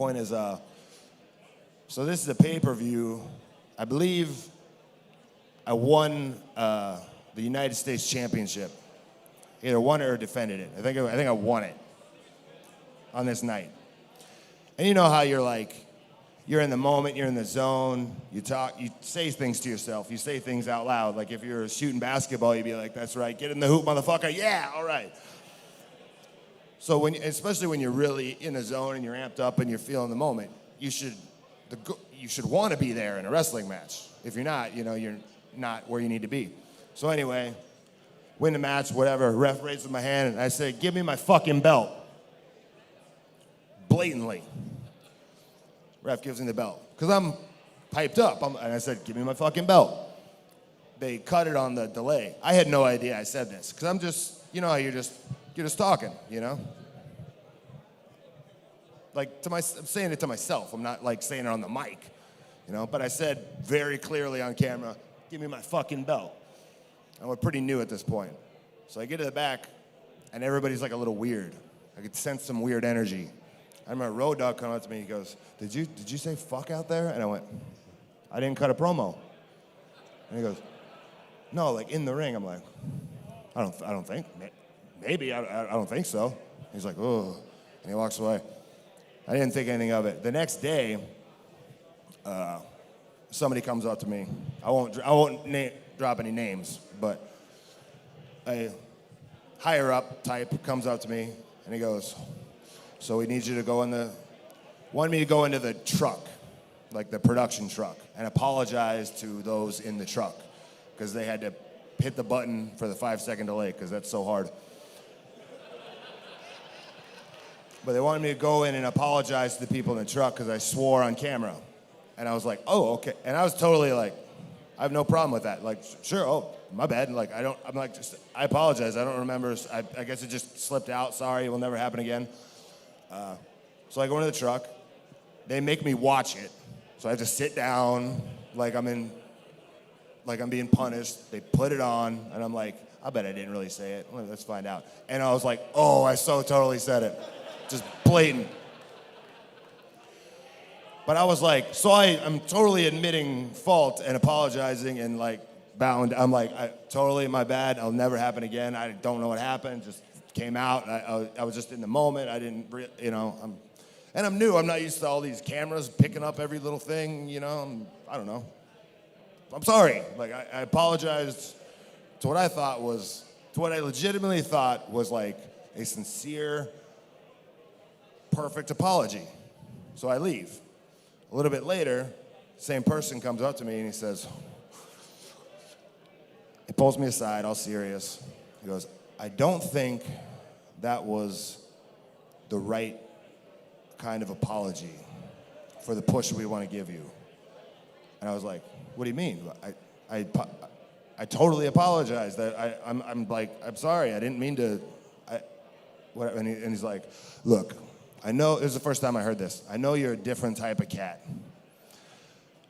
point is, so this is a pay-per-view. I believe I won the United States Championship. Either won it or defended it. I think I won it on this night. And you know how you're like, you're in the moment, you're in the zone, you talk, you say things to yourself, you say things out loud. Like if you're shooting basketball, you'd be like, that's right, get in the hoop, motherfucker, yeah, all right. So especially when you're really in the zone and you're amped up and you're feeling the moment, you should want to be there in a wrestling match. If you're not, you're not where you need to be. So anyway, win the match, whatever, ref raises my hand and I say, give me my fucking belt. Blatantly. Ref gives me the belt. Because I'm hyped up. And I said, give me my fucking belt. They cut it on the delay. I had no idea I said this. Because I'm just, how you're just talking, Like, I'm saying it to myself. I'm not, like, saying it on the mic, But I said very clearly on camera, give me my fucking belt. And we're pretty new at this point. So I get to the back, and everybody's, like, a little weird. I could sense some weird energy. I remember Road Dogg coming up to me. He goes, "Did you say fuck out there?" And I went, "I didn't cut a promo." And he goes, "No, like in the ring." I'm like, I don't think. Maybe I don't think so. He's like, "Oh," and he walks away. I didn't think anything of it. The next day, somebody comes up to me. I won't drop any names, but a higher up type comes up to me and he goes, "So we need you to wanted me to go into the truck, like the production truck, and apologize to those in the truck because they had to hit the button for the 5-second delay because that's so hard. But they wanted me to go in and apologize to the people in the truck because I swore on camera. And I was like, oh, okay. And I was totally like, I have no problem with that. Like, sure, oh, my bad. Like, I apologize. I don't remember. I guess it just slipped out. Sorry, it will never happen again. So I go into the truck. They make me watch it. So I have to sit down like I'm being punished. They put it on, and I'm like, I bet I didn't really say it. Well, let's find out. And I was like, oh, I so totally said it. Just blatant. But I was like, so I'm totally admitting fault and apologizing and like bound. I'm like, totally my bad. It'll never happen again. I don't know what happened. Just came out. I was just in the moment. I didn't, and I'm new. I'm not used to all these cameras picking up every little thing. I don't know. I'm sorry. Like I apologized to what I legitimately thought was like a sincere, perfect apology. So I leave. A little bit later, same person comes up to me and he says, he pulls me aside, all serious. He goes, I don't think that was the right kind of apology for the push we want to give you. And I was like, what do you mean? I totally apologize. I'm sorry. I didn't mean to. And he's like, look, I know, this is the first time I heard this. I know you're a different type of cat,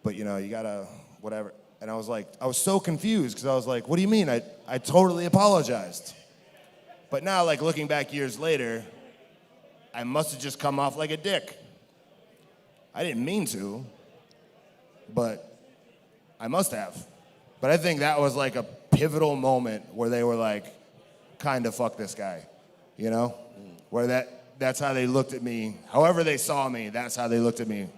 but you gotta, whatever. And I was like, I was so confused because I was like, what do you mean? I totally apologized. But now, like looking back years later, I must have just come off like a dick. I didn't mean to, but I must have. But I think that was like a pivotal moment where they were like, kind of fuck this guy, Where that's how they looked at me. However they saw me, that's how they looked at me.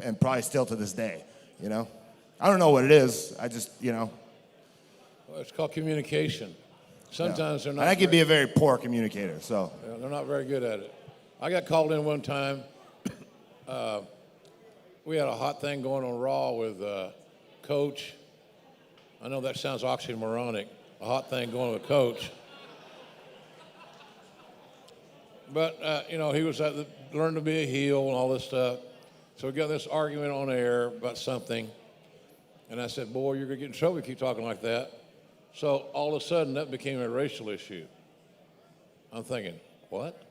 And probably still to this day, I don't know what it is. I just, Well, it's called communication. Sometimes they're not. And I could be a very poor communicator, so. Yeah, they're not very good at it. I got called in one time. We had a hot thing going on Raw with Coach. I know that sounds oxymoronic, a hot thing going with Coach. But, he was learned to be a heel and all this stuff. So we got this argument on air about something. And I said, boy, you're going to get in trouble if you keep talking like that. So all of a sudden, that became a racial issue. I'm thinking, what?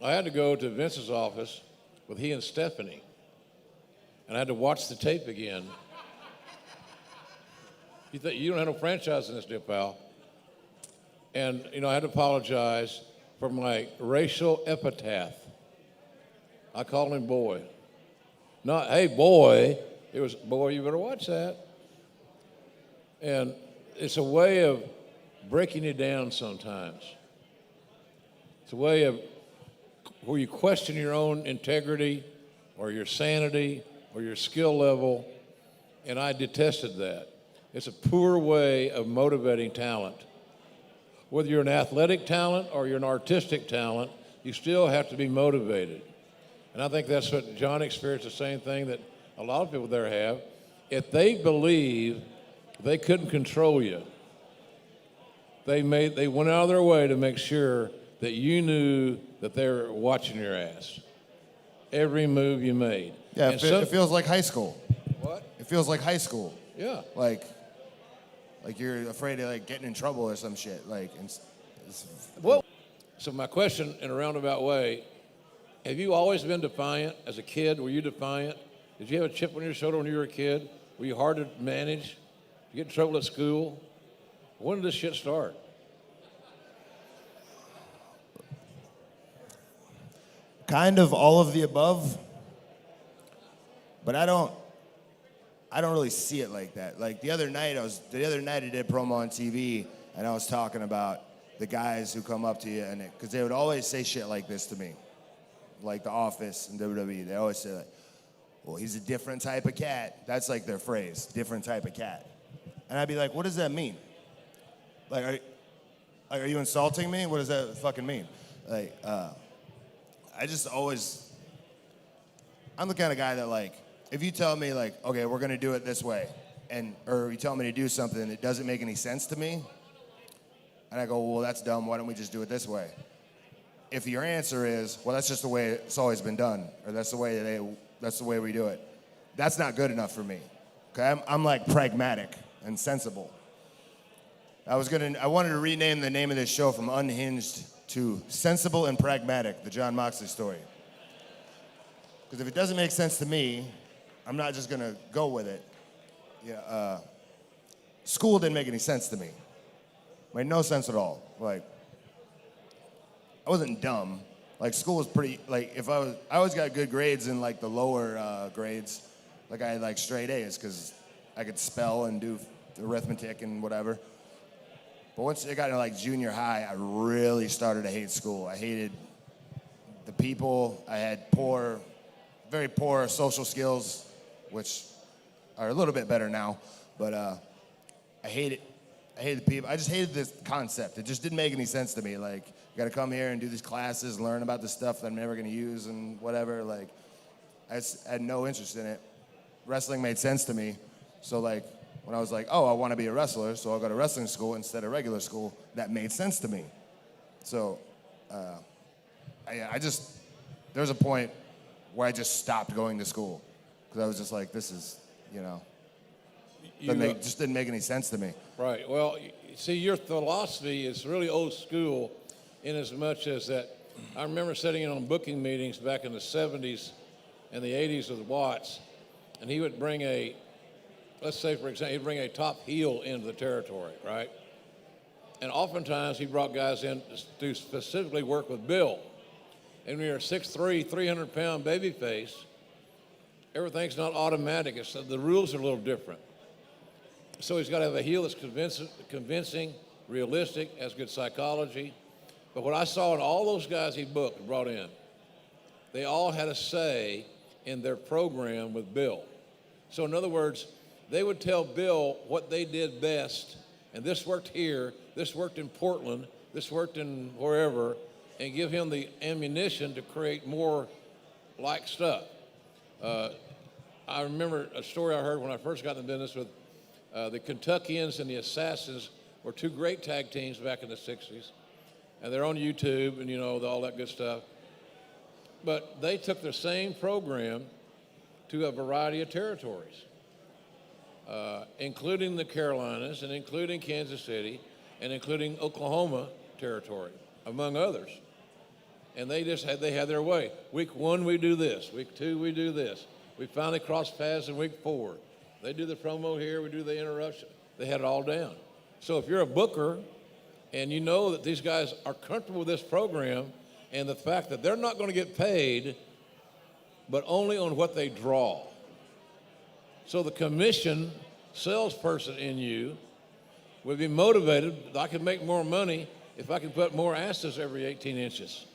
I had to go to Vince's office with he and Stephanie. And I had to watch the tape again. You don't have no franchise in this deal, pal. And, I had to apologize for my racial epitaph I called him boy. Not, hey, boy. It was, boy, you better watch that. And it's a way of breaking you down sometimes. It's a way of where you question your own integrity or your sanity or your skill level, and I detested that. It's a poor way of motivating talent. Whether you're an athletic talent or you're an artistic talent, you still have to be motivated. And I think that's what Jon experienced, the same thing that a lot of people there have. If they believe they couldn't control you, they went out of their way to make sure that you knew that they were watching your ass. Every move you made. Yeah, it feels like high school. What? It feels like high school. Yeah. Like you're afraid of like getting in trouble or some shit. Like, well, so my question in a roundabout way, have you always been defiant as a kid? Were you defiant? Did you have a chip on your shoulder when you were a kid? Were you hard to manage? Did you get in trouble at school? When did this shit start? kind of all of the above, but I don't really see it like that. Like the other night I did a promo on TV and I was talking about the guys who come up to you and because they would always say shit like this to me, like The Office and WWE. They always say like, well, he's a different type of cat. That's like their phrase, different type of cat. And I'd be like, what does that mean? Like, are you insulting me? What does that fucking mean? Like, I'm the kind of guy that like, if you tell me like, okay, we're gonna do it this way, or you tell me to do something that doesn't make any sense to me, and I go, well, that's dumb, why don't we just do it this way? If your answer is, well, that's just the way it's always been done, or that's the way we do it, that's not good enough for me. Okay, I'm like pragmatic and sensible. I wanted to rename the name of this show from Unhinged to Sensible and Pragmatic, the Jon Moxley story. Because if it doesn't make sense to me, I'm not just gonna go with it. Yeah, school didn't make any sense to me. Made no sense at all. Like, I wasn't dumb. Like, school was pretty, like, I always got good grades in like the lower grades. Like, I had like straight A's because I could spell and do arithmetic and whatever. But once I got into like junior high, I really started to hate school. I hated the people. I had very poor social skills, which are a little bit better now. But I hated the people. I just hated this concept. It just didn't make any sense to me. Like, you got to come here and do these classes, learn about the stuff that I'm never going to use and whatever. Like, I just had no interest in it. Wrestling made sense to me. So like, when I was like, oh, I want to be a wrestler, so I'll go to wrestling school instead of regular school, that made sense to me. So there was a point where I just stopped going to school because I was just like, this is, just didn't make any sense to me. Right. Well, see, your philosophy is really old school in as much as that I remember sitting in on booking meetings back in the 70s and the 80s with Watts, and he would bring let's say, for example, he'd bring a top heel into the territory, right? And oftentimes he brought guys in to specifically work with Bill. And when you're a 6'3", 300-pound babyface, everything's not automatic. The rules are a little different. So he's got to have a heel that's convincing, realistic, has good psychology. But what I saw in all those guys he booked and brought in, they all had a say in their program with Bill. So in other words, they would tell Bill what they did best, and this worked here, this worked in Portland, this worked in wherever, and give him the ammunition to create more like stuff. I remember a story I heard when I first got in the business with the Kentuckians and the Assassins were two great tag teams back in the 60s, and they're on YouTube and all that good stuff. But they took their same program to a variety of territories. Including the Carolinas and including Kansas City and including Oklahoma territory, among others. And they had their way. Week 1, we do this. Week 2, we do this. We finally crossed paths in week 4. They do the promo here, we do the interruption. They had it all down. So if you're a booker and you know that these guys are comfortable with this program and the fact that they're not going to get paid but only on what they draw. So the commission salesperson in you would be motivated. I can make more money if I can put more asses every 18 inches.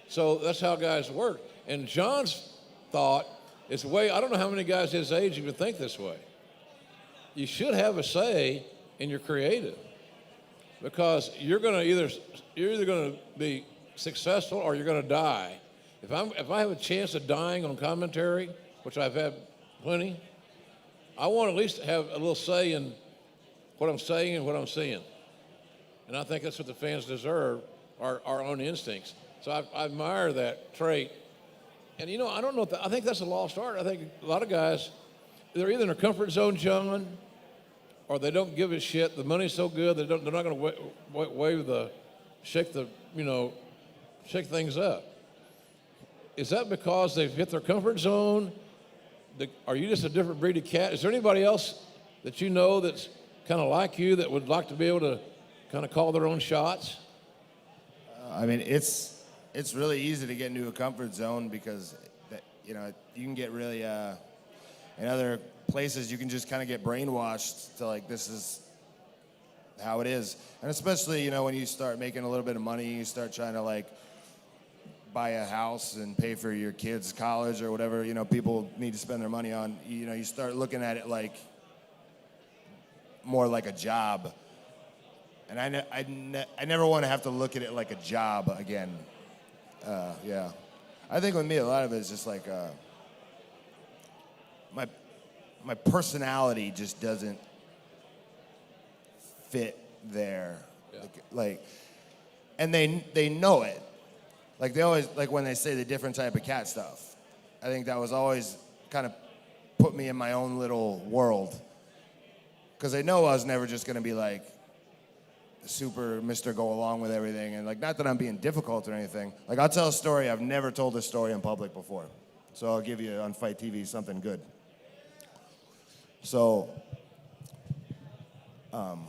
So that's how guys work. And Jon's thought is I don't know how many guys his age even think this way. You should have a say in your creative, because you're either going to be successful or you're going to die. If I have a chance of dying on commentary, which I've had plenty, I want to at least have a little say in what I'm saying and what I'm seeing. And I think that's what the fans deserve, our own instincts. So I admire that trait. And, I don't know, I think that's a lost art. I think a lot of guys, they're either in their comfort zone, John, or they don't give a shit. The money's so good, they're not going to shake things up. Is that because they've hit their comfort zone? Are you just a different breed of cat? Is there anybody else that you know that's kind of like you that would like to be able to kind of call their own shots? I mean, it's really easy to get into a comfort zone because, you can get really, in other places, you can just kind of get brainwashed to like, this is how it is. And especially, when you start making a little bit of money, you start trying to like buy a house and pay for your kids' college or whatever, people need to spend their money on. You start looking at it like more like a job. And I never want to have to look at it like a job again. Yeah. I think with me, a lot of it is just like my personality just doesn't fit there. Yeah. And they know it. Like they always, like when they say the different type of cat stuff, I think that was always kind of put me in my own little world. Because they know I was never just going to be like super Mr. Go along with everything. And like, not that I'm being difficult or anything. Like I'll tell a story, I've never told this story in public before. So I'll give you on Fight TV something good. So, and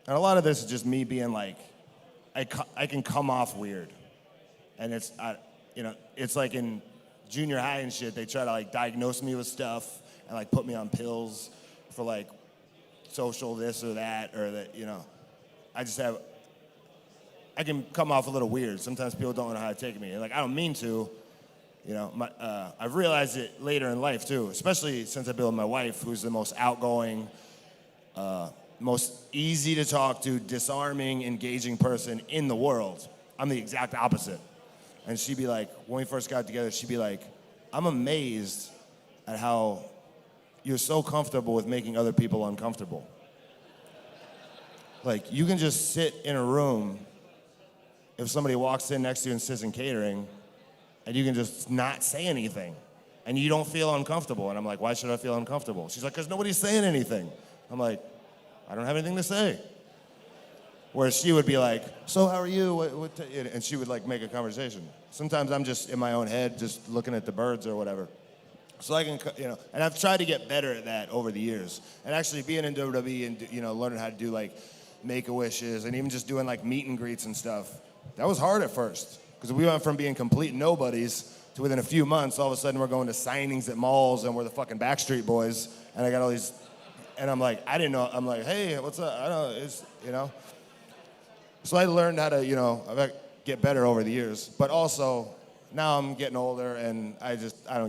a lot of this is just me being like, I can come off weird. And it's like in junior high and shit, they try to like diagnose me with stuff and like put me on pills for like social this or that, or that, I can come off a little weird. Sometimes people don't know how to take me. Like, I don't mean to, I've realized it later in life too, especially since I've been with my wife, who's the most outgoing, most easy to talk to, disarming, engaging person in the world. I'm the exact opposite. And she'd be like, when we first got together, she'd be like, I'm amazed at how you're so comfortable with making other people uncomfortable. Like, you can just sit in a room if somebody walks in next to you and sits in catering, and you can just not say anything, and you don't feel uncomfortable. And I'm like, why should I feel uncomfortable? She's like, because nobody's saying anything. I'm like, I don't have anything to say. Whereas she would be like, so how are you? And she would like make a conversation. Sometimes I'm just in my own head, just looking at the birds or whatever. So I can, and I've tried to get better at that over the years. And actually being in WWE and, learning how to do like Make-A-Wishes and even just doing like meet and greets and stuff, that was hard at first. Because we went from being complete nobodies to within a few months, all of a sudden we're going to signings at malls and we're the fucking Backstreet Boys. And I got all these, and I'm like, I didn't know, I'm like, hey, what's up? I don't know, So I learned how to, get better over the years. But also, now I'm getting older and I don't